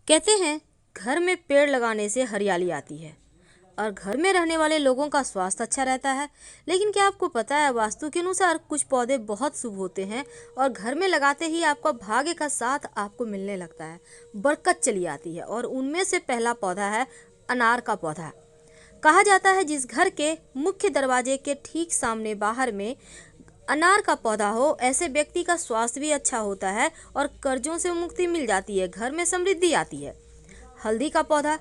कहते हैं घर में पेड़ लगाने से हरियाली आती है और घर में रहने वाले लोगों का स्वास्थ्य अच्छा रहता है। लेकिन क्या आपको पता है, वास्तु के अनुसार कुछ पौधे बहुत शुभ होते हैं और घर में लगाते ही आपका भाग्य का साथ आपको मिलने लगता है, बरकत चली आती है। और उनमें से पहला पौधा है अनार का पौधा। कहा जाता है जिस घर के मुख्य दरवाजे के ठीक सामने बाहर में अनार का पौधा हो, ऐसे व्यक्ति का स्वास्थ्य भी अच्छा होता है और कर्जों से मुक्ति मिल जाती है, घर में समृद्धि आती है। हल्दी का पौधा।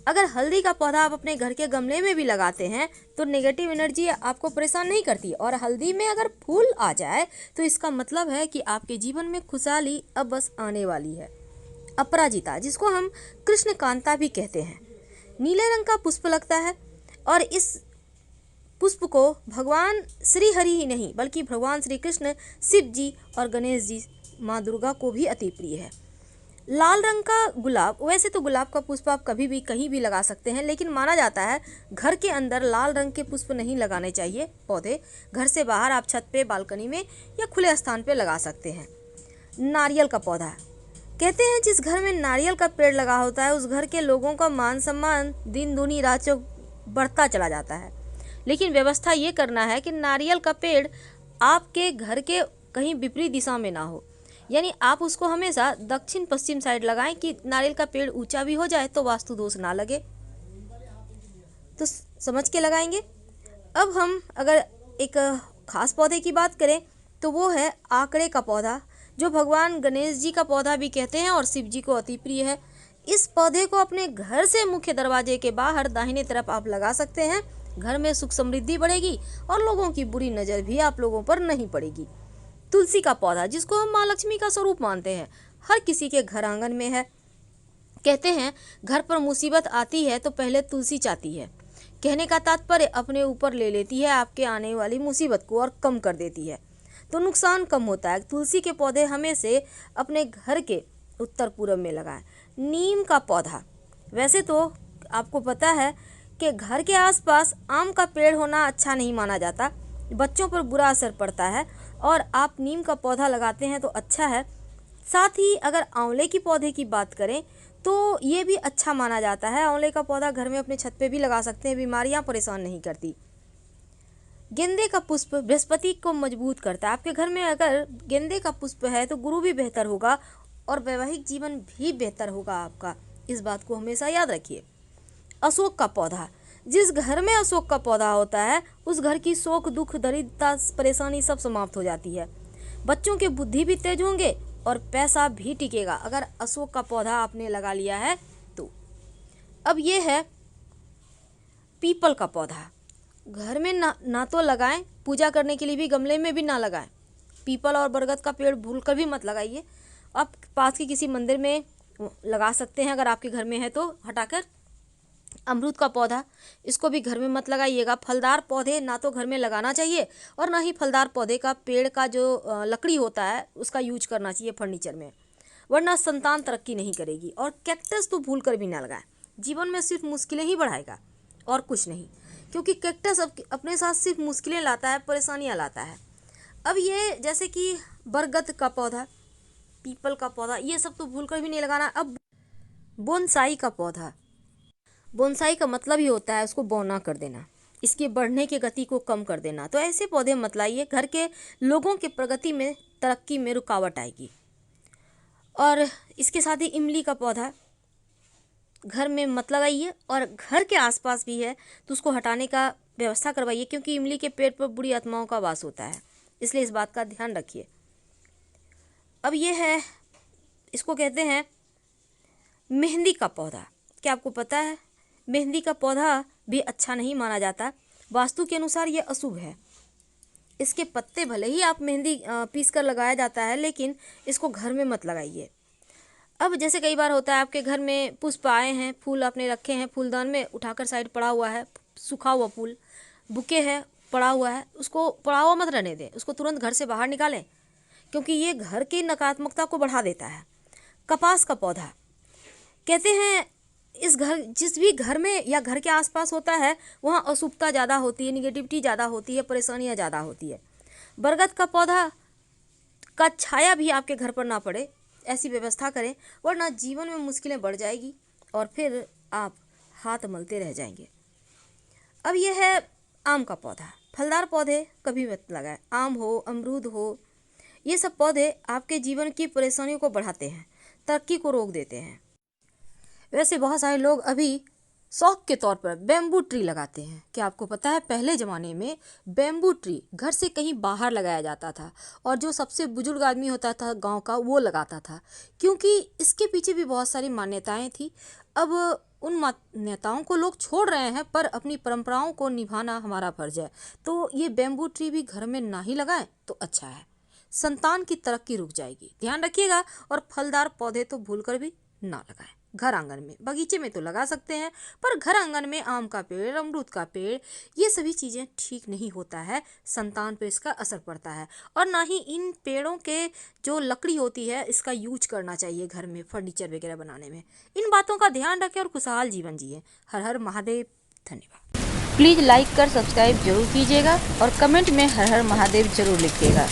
अगर हल्दी का पौधा आप अपने घर के गमले में भी लगाते हैं तो नेगेटिव एनर्जी आपको परेशान नहीं करती। और हल्दी में अगर फूल आ जाए तो इसका मतलब है कि आपके जीवन में खुशहाली अब बस आने वाली है। अपराजिता, जिसको हम कृष्णकांता भी कहते हैं, नीले रंग का पुष्प लगता है और इस पुष्प को भगवान श्री हरि ही नहीं बल्कि भगवान श्री कृष्ण, शिव जी और गणेश जी, माँ दुर्गा को भी अति प्रिय है। लाल रंग का गुलाब। वैसे तो गुलाब का पुष्प आप कभी भी कहीं भी लगा सकते हैं, लेकिन माना जाता है घर के अंदर लाल रंग के पुष्प नहीं लगाने चाहिए। पौधे घर से बाहर आप छत पे, बालकनी में या खुले स्थान पे लगा सकते हैं। नारियल का पौधा। कहते हैं जिस घर में नारियल का पेड़ लगा होता है उस घर के लोगों का मान सम्मान दिन दूनी रात चौक बढ़ता चला जाता है। लेकिन व्यवस्था ये करना है कि नारियल का पेड़ आपके घर के कहीं विपरीत दिशा में ना हो, यानी आप उसको हमेशा दक्षिण पश्चिम साइड लगाएं कि नारियल का पेड़ ऊंचा भी हो जाए तो वास्तु दोष ना लगे। तो समझ के लगाएंगे। अब हम अगर एक खास पौधे की बात करें तो वो है आकड़े का पौधा, जो भगवान गणेश जी का पौधा भी कहते हैं और शिव जी को अति प्रिय है। इस पौधे को अपने घर से मुख्य दरवाजे के बाहर दाहिने तरफ आप लगा सकते हैं। घर में सुख समृद्धि बढ़ेगी और लोगों की बुरी नज़र भी आप लोगों पर नहीं पड़ेगी। तुलसी का पौधा, जिसको हम माँ लक्ष्मी का स्वरूप मानते हैं, हर किसी के घर आंगन में है। कहते हैं घर पर मुसीबत आती है तो पहले तुलसी चाहती है। कहने का तात्पर्य अपने ऊपर ले लेती है आपके आने वाली मुसीबत को और कम कर देती है, तो नुकसान कम होता है। तुलसी के पौधे हमें से अपने घर के उत्तर पूर्व में लगाएं। नीम का पौधा। वैसे तो आपको पता है कि घर के आसपास आम का पेड़ होना अच्छा नहीं माना जाता, बच्चों पर बुरा असर पड़ता है, और आप नीम का पौधा लगाते हैं तो अच्छा है। साथ ही अगर आंवले की पौधे की बात करें तो ये भी अच्छा माना जाता है। आंवले का पौधा घर में अपने छत पे भी लगा सकते हैं, बीमारियां परेशान नहीं करती। गेंदे का पुष्प बृहस्पति को मजबूत करता है। आपके घर में अगर गेंदे का पुष्प है तो गुरु भी बेहतर होगा और वैवाहिक जीवन भी बेहतर होगा आपका। इस बात को हमेशा याद रखिए। अशोक का पौधा। जिस घर में अशोक का पौधा होता है उस घर की शोक, दुख, दरिद्रता, परेशानी सब समाप्त हो जाती है। बच्चों की बुद्धि भी तेज होंगे और पैसा भी टिकेगा अगर अशोक का पौधा आपने लगा लिया है तो। अब ये है पीपल का पौधा। घर में ना तो लगाएं, पूजा करने के लिए भी गमले में भी ना लगाएं। पीपल और बरगद का पेड़ भूलकर भी मत लगाइए। आप पास के किसी मंदिर में लगा सकते हैं अगर आपके घर में है तो हटाकर। अमरूद का पौधा, इसको भी घर में मत लगाइएगा। फलदार पौधे ना तो घर में लगाना चाहिए और ना ही फलदार पौधे का पेड़ का जो लकड़ी होता है उसका यूज करना चाहिए फर्नीचर में, वरना संतान तरक्की नहीं करेगी। और कैक्टस तो भूल कर भी ना लगाएं, जीवन में सिर्फ मुश्किलें ही बढ़ाएगा और कुछ नहीं, क्योंकि कैक्टस अपने साथ सिर्फ मुश्किलें लाता है, परेशानियाँ लाता है। अब ये जैसे कि बरगद का पौधा, पीपल का पौधा, ये सब तो भूल कर भी नहीं लगाना। अब बोनसाई का पौधा। बोनसाई का मतलब ही होता है उसको बौना कर देना, इसके बढ़ने की गति को कम कर देना। तो ऐसे पौधे मत लाइए, घर के लोगों की प्रगति में, तरक्की में रुकावट आएगी। और इसके साथ ही इमली का पौधा घर में मत लगाइए, और घर के आसपास भी है तो उसको हटाने का व्यवस्था करवाइए, क्योंकि इमली के पेड़ पर बुरी आत्माओं का वास होता है, इसलिए इस बात का ध्यान रखिए। अब ये है, इसको कहते हैं मेहंदी का पौधा। क्या आपको पता है मेहंदी का पौधा भी अच्छा नहीं माना जाता, वास्तु के अनुसार ये अशुभ है। इसके पत्ते भले ही आप मेहंदी पीस कर लगाया जाता है, लेकिन इसको घर में मत लगाइए। अब जैसे कई बार होता है आपके घर में पुष्प आए हैं, फूल आपने रखे हैं फूलदान में, उठाकर साइड पड़ा हुआ है सूखा हुआ फूल, बुके है पड़ा हुआ है, उसको पड़ा हुआ मत रहने दें, उसको तुरंत घर से बाहर निकालें, क्योंकि ये घर की नकारात्मकता को बढ़ा देता है। कपास का पौधा। कहते हैं इस घर, जिस भी घर में या घर के आसपास होता है वहाँ अशुभता ज़्यादा होती है, निगेटिविटी ज़्यादा होती है, परेशानियाँ ज़्यादा होती है। बरगद का पौधा का छाया भी आपके घर पर ना पड़े, ऐसी व्यवस्था करें, वरना जीवन में मुश्किलें बढ़ जाएगी और फिर आप हाथ मलते रह जाएंगे। अब यह है आम का पौधा। फलदार पौधे कभी मत लगाएं। आम हो, अमरूद हो, ये सब पौधे आपके जीवन की परेशानियों को बढ़ाते हैं, तरक्की को रोक देते हैं। वैसे बहुत सारे लोग अभी शौक के तौर पर बैम्बू ट्री लगाते हैं। क्या आपको पता है पहले ज़माने में बैम्बू ट्री घर से कहीं बाहर लगाया जाता था और जो सबसे बुजुर्ग आदमी होता था गांव का वो लगाता था, क्योंकि इसके पीछे भी बहुत सारी मान्यताएं थी। अब उन मान्यताओं को लोग छोड़ रहे हैं, पर अपनी परंपराओं को निभाना हमारा फर्ज है। तो ये बैम्बू ट्री भी घर में ना ही लगाएं तो अच्छा है, संतान की तरक्की रुक जाएगी। ध्यान रखिएगा। और फलदार पौधे तो भूलकर भी ना लगाएं। घर आंगन में, बगीचे में तो लगा सकते हैं, पर घर आंगन में आम का पेड़, अमरूद का पेड़, ये सभी चीज़ें ठीक नहीं होता है, संतान पे इसका असर पड़ता है। और ना ही इन पेड़ों के जो लकड़ी होती है इसका यूज करना चाहिए घर में फर्नीचर वगैरह बनाने में। इन बातों का ध्यान रखें और खुशहाल जीवन जिए। हर हर महादेव। धन्यवाद। प्लीज़ लाइक कर सब्सक्राइब जरूर कीजिएगा और कमेंट में हर हर महादेव जरूर लिखिएगा।